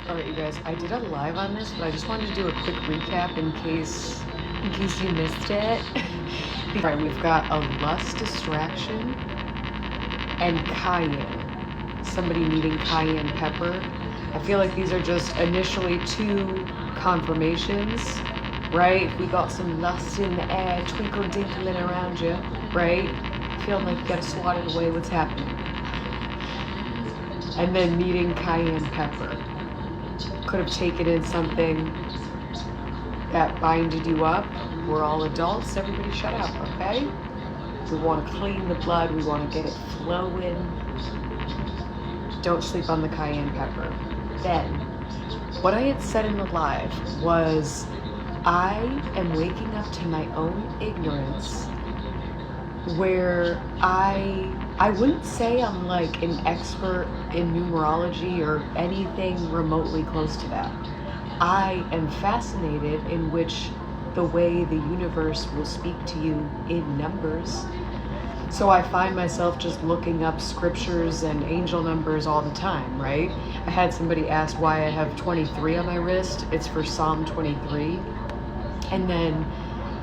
Alright, you guys, I did a live on this, but I just wanted to do a quick recap in case you missed it. Alright, we've got a lust distraction and cayenne. Somebody needing cayenne pepper. I feel like these are just initially two confirmations, right? We got some lust in the air, twinkle dinkling around you, right? Feeling like you gotta swat it away, what's happening? And then needing cayenne pepper. Could have taken in something that binded you up. We're all adults, everybody shut up, okay? We want to clean the blood, we want to get it flowing. Don't sleep on the cayenne pepper. Then, what I had said in the live was, I am waking up to my own ignorance, where I wouldn't say I'm like an expert in numerology or anything remotely close to that. I am fascinated in which the way the universe will speak to you in numbers. So I find myself just looking up scriptures and angel numbers all the time, right? I had somebody ask why I have 23 on my wrist. It's for Psalm 23. And then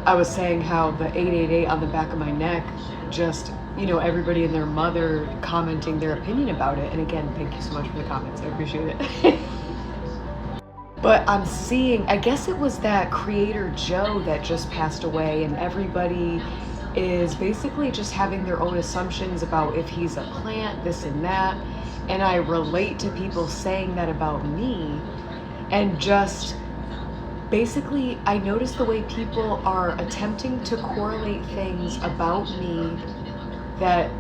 I was saying how the 888 on the back of my neck, just, you know, everybody and their mother commenting their opinion about it. And again, thank you so much for the comments. I appreciate it. But I'm seeing, I guess it was that creator Joe that just passed away, and everybody is basically just having their own assumptions about if he's a plant, this and that. And I relate to people saying that about me, and just basically I notice the way people are attempting to correlate things about me that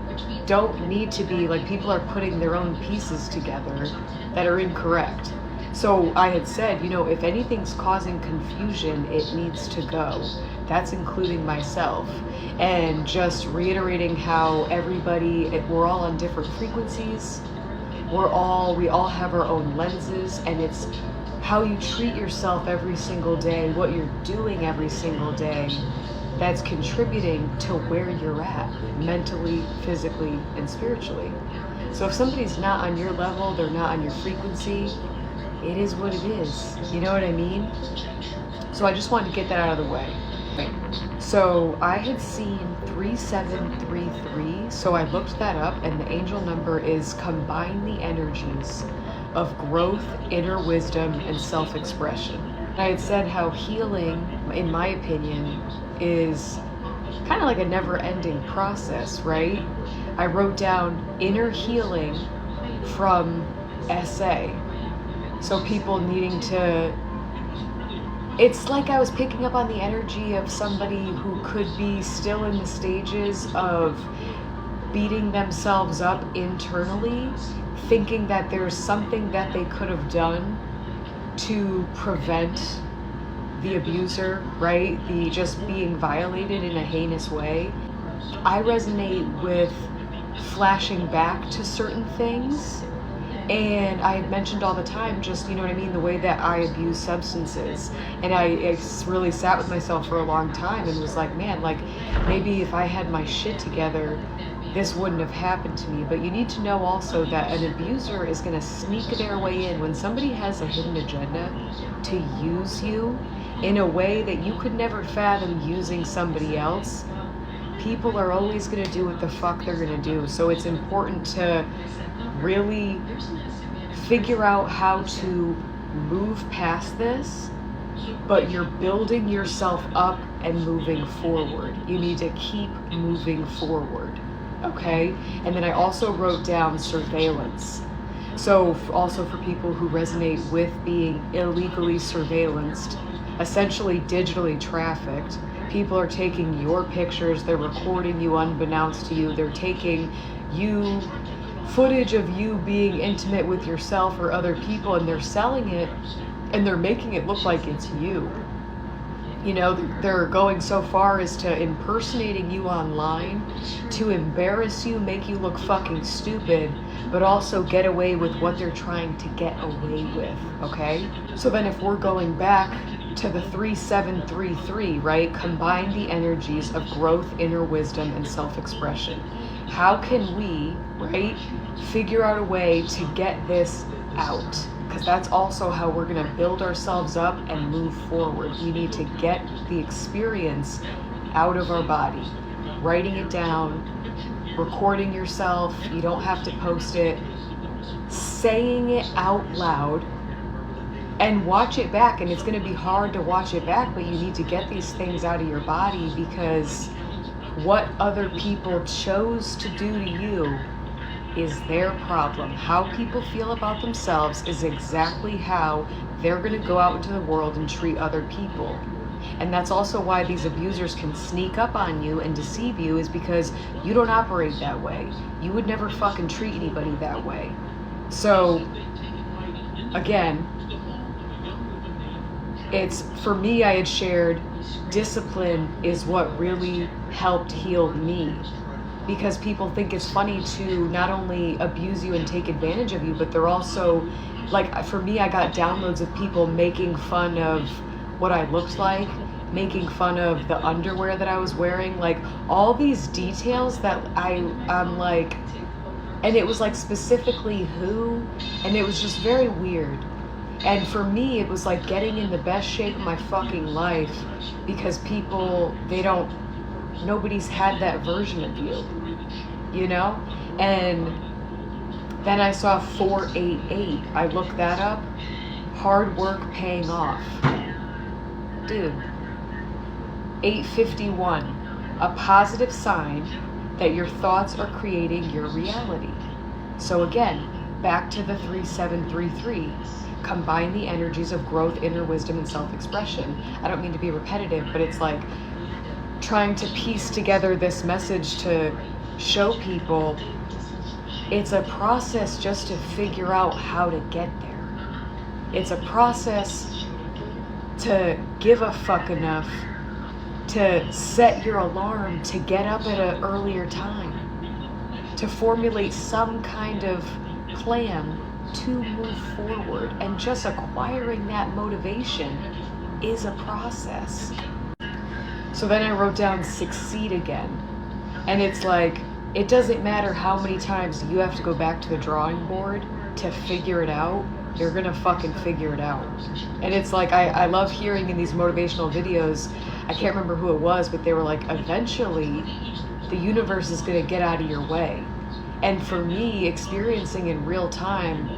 don't need to be, like people are putting their own pieces together that are incorrect. So I had said, you know, if anything's causing confusion, it needs to go. That's including myself. And just reiterating how everybody, we're all on different frequencies. We all have our own lenses, and it's how you treat yourself every single day, what you're doing every single day, that's contributing to where you're at, mentally, physically, and spiritually. So if somebody's not on your level, they're not on your frequency, it is what it is. You know what I mean? So I just wanted to get that out of the way. So I had seen 3733, so I looked that up, and the angel number is combine the energies of growth, inner wisdom, and self-expression. I had said how healing, in my opinion, is kind of like a never-ending process, right? I wrote down inner healing from SA. So people needing to, it's like I was picking up on the energy of somebody who could be still in the stages of beating themselves up internally, thinking that there's something that they could have done to prevent the abuser, right? The just being violated in a heinous way. I resonate with flashing back to certain things. And I had mentioned all the time, just, you know what I mean, the way that I abuse substances. And I really sat with myself for a long time and was like, man, like maybe if I had my shit together, this wouldn't have happened to me. But you need to know also that an abuser is going to sneak their way in when somebody has a hidden agenda to use you in a way that you could never fathom using somebody else. People are always going to do what the fuck they're going to do. So it's important to really figure out how to move past this, but you're building yourself up and moving forward. You need to keep moving forward, okay? And then I also wrote down surveillance. So also for people who resonate with being illegally surveillanced, essentially digitally trafficked, people are taking your pictures, they're recording you unbeknownst to you, they're taking you footage of you being intimate with yourself or other people, and they're selling it and they're making it look like it's you. You know, they're going so far as to impersonating you online to embarrass you, make you look fucking stupid, but also get away with what they're trying to get away with, okay? So then if we're going back to the 3733, right? Combine the energies of growth, inner wisdom, and self-expression. How can we, right, figure out a way to get this out? because that's also how we're going to build ourselves up and move forward. We need to get the experience out of our body, writing it down, recording yourself. You don't have to post it, saying it out loud, and watch it back. And it's going to be hard to watch it back, but you need to get these things out of your body, because what other people chose to do to you is their problem. How people feel about themselves is exactly how they're going to go out into the world and treat other people. And that's also why these abusers can sneak up on you and deceive you, is because you don't operate that way. You would never fucking treat anybody that way. So, again, it's, for me, I had shared discipline is what really helped heal me. Because people think it's funny to not only abuse you and take advantage of you, but they're also, like, for me, I got downloads of people making fun of what I looked like, making fun of the underwear that I was wearing, like, all these details that I'm like, and it was like specifically who, and it was just very weird. And for me, it was like getting in the best shape of my fucking life, because people, nobody's had that version of you, you know? And then I saw 488. I looked that up. Hard work paying off. Dude. 851. A positive sign that your thoughts are creating your reality. So again, back to the 3733. Combine the energies of growth, inner wisdom, and self-expression. I don't mean to be repetitive, but it's like trying to piece together this message to show people it's a process just to figure out how to get there. It's a process to give a fuck enough to set your alarm to get up at an earlier time, to formulate some kind of plan to move forward. And just acquiring that motivation is a process. So then I wrote down succeed again. And it's like, it doesn't matter how many times you have to go back to the drawing board to figure it out, you're gonna fucking figure it out. And it's like, I love hearing in these motivational videos, I can't remember who it was, but they were like, eventually the universe is gonna get out of your way. And for me, experiencing in real time,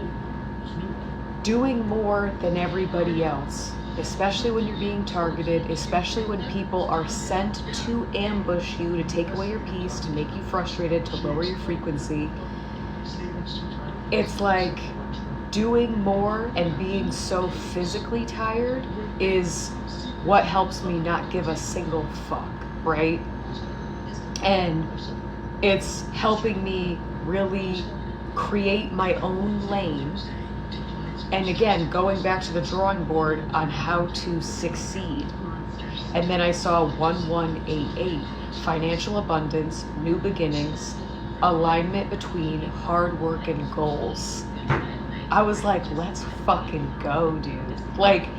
doing more than everybody else, especially when you're being targeted, especially when people are sent to ambush you, to take away your peace, to make you frustrated, to lower your frequency. It's like doing more and being so physically tired is what helps me not give a single fuck, right? And it's helping me really create my own lane. And again, going back to the drawing board on how to succeed. And then I saw 1188, financial abundance, new beginnings, alignment between hard work and goals. I was like, let's fucking go, dude. Like,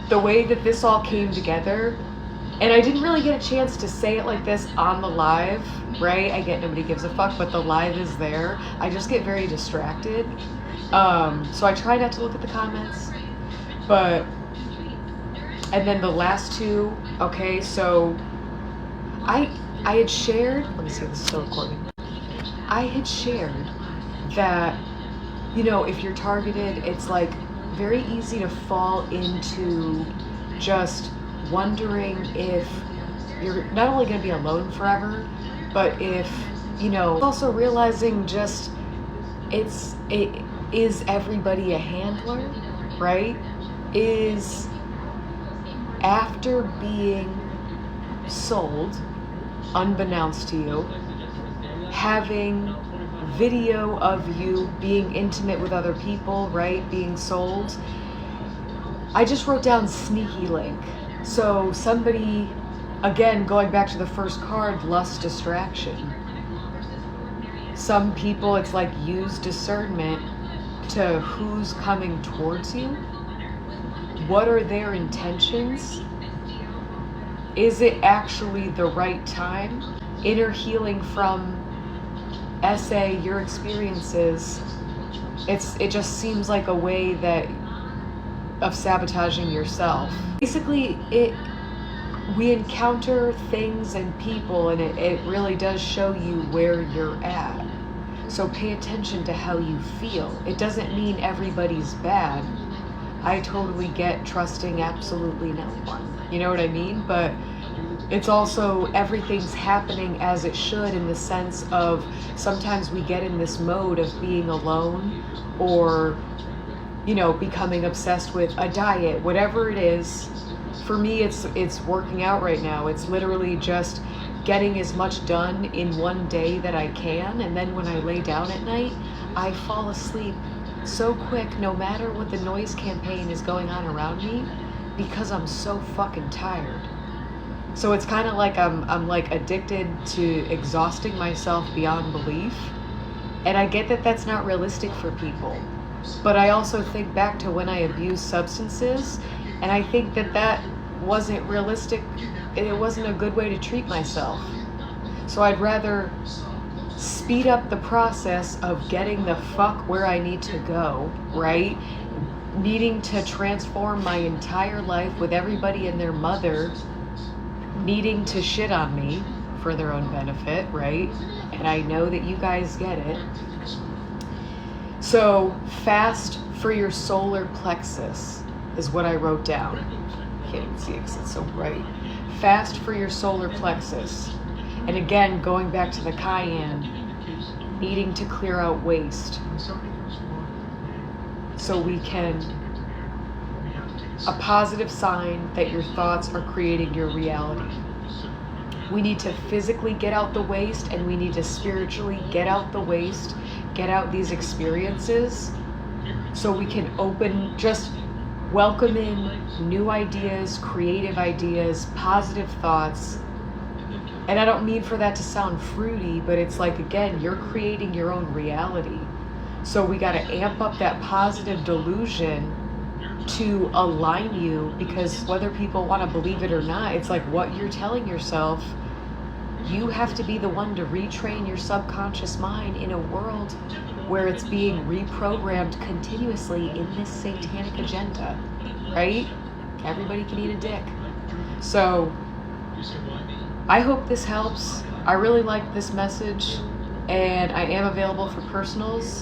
the way that this all came together, and I didn't really get a chance to say it like this on the live, right? I get nobody gives a fuck, but the live is there. I just get very distracted. So I try not to look at the comments, and then the last two, okay, so I had shared, let me see if this is still recording. I had shared that, you know, if you're targeted, it's like very easy to fall into just wondering if you're not only going to be alone forever, but if, you know, also realizing just is everybody a handler, right? Is after being sold, unbeknownst to you, having video of you being intimate with other people, right? Being sold. I just wrote down sneaky link. So somebody, again, going back to the first card, lust, distraction. Some people, it's like use discernment to who's coming towards you. What are their intentions? Is it actually the right time? Inner healing from SA, your experiences. it just seems like a way that of sabotaging yourself. Basically, we encounter things and people, and it really does show you where you're at. So pay attention to how you feel. It doesn't mean everybody's bad. I totally get trusting absolutely no one. You know what I mean? But it's also everything's happening as it should, in the sense of sometimes we get in this mode of being alone, or, you know, becoming obsessed with a diet, whatever it is. For me, it's working out right now. It's literally just getting as much done in one day that I can, and then when I lay down at night, I fall asleep so quick, no matter what the noise campaign is going on around me, because I'm so fucking tired. So it's kind of like I'm like addicted to exhausting myself beyond belief. And I get that that's not realistic for people. But I also think back to when I abused substances, and I think that that wasn't realistic. It wasn't a good way to treat myself. So I'd rather speed up the process of getting the fuck where I need to go, right? Needing to transform my entire life with everybody and their mother needing to shit on me for their own benefit, right? And I know that you guys get it. So fast for your solar plexus is what I wrote down. Can't even see it because it's so bright. Fast for your solar plexus. And again, going back to the cayenne, needing to clear out waste so we can, a positive sign that your thoughts are creating your reality. We need to physically get out the waste, and we need to spiritually get out the waste, get out these experiences, so we can just welcome in new ideas, creative ideas, positive thoughts. And I don't mean for that to sound fruity, but it's like, again, you're creating your own reality. So we got to amp up that positive delusion to align you, because whether people want to believe it or not, it's like what you're telling yourself. You have to be the one to retrain your subconscious mind in a world where it's being reprogrammed continuously in this satanic agenda, right? Everybody can eat a dick. So I hope this helps. I really like this message, and I am available for personals.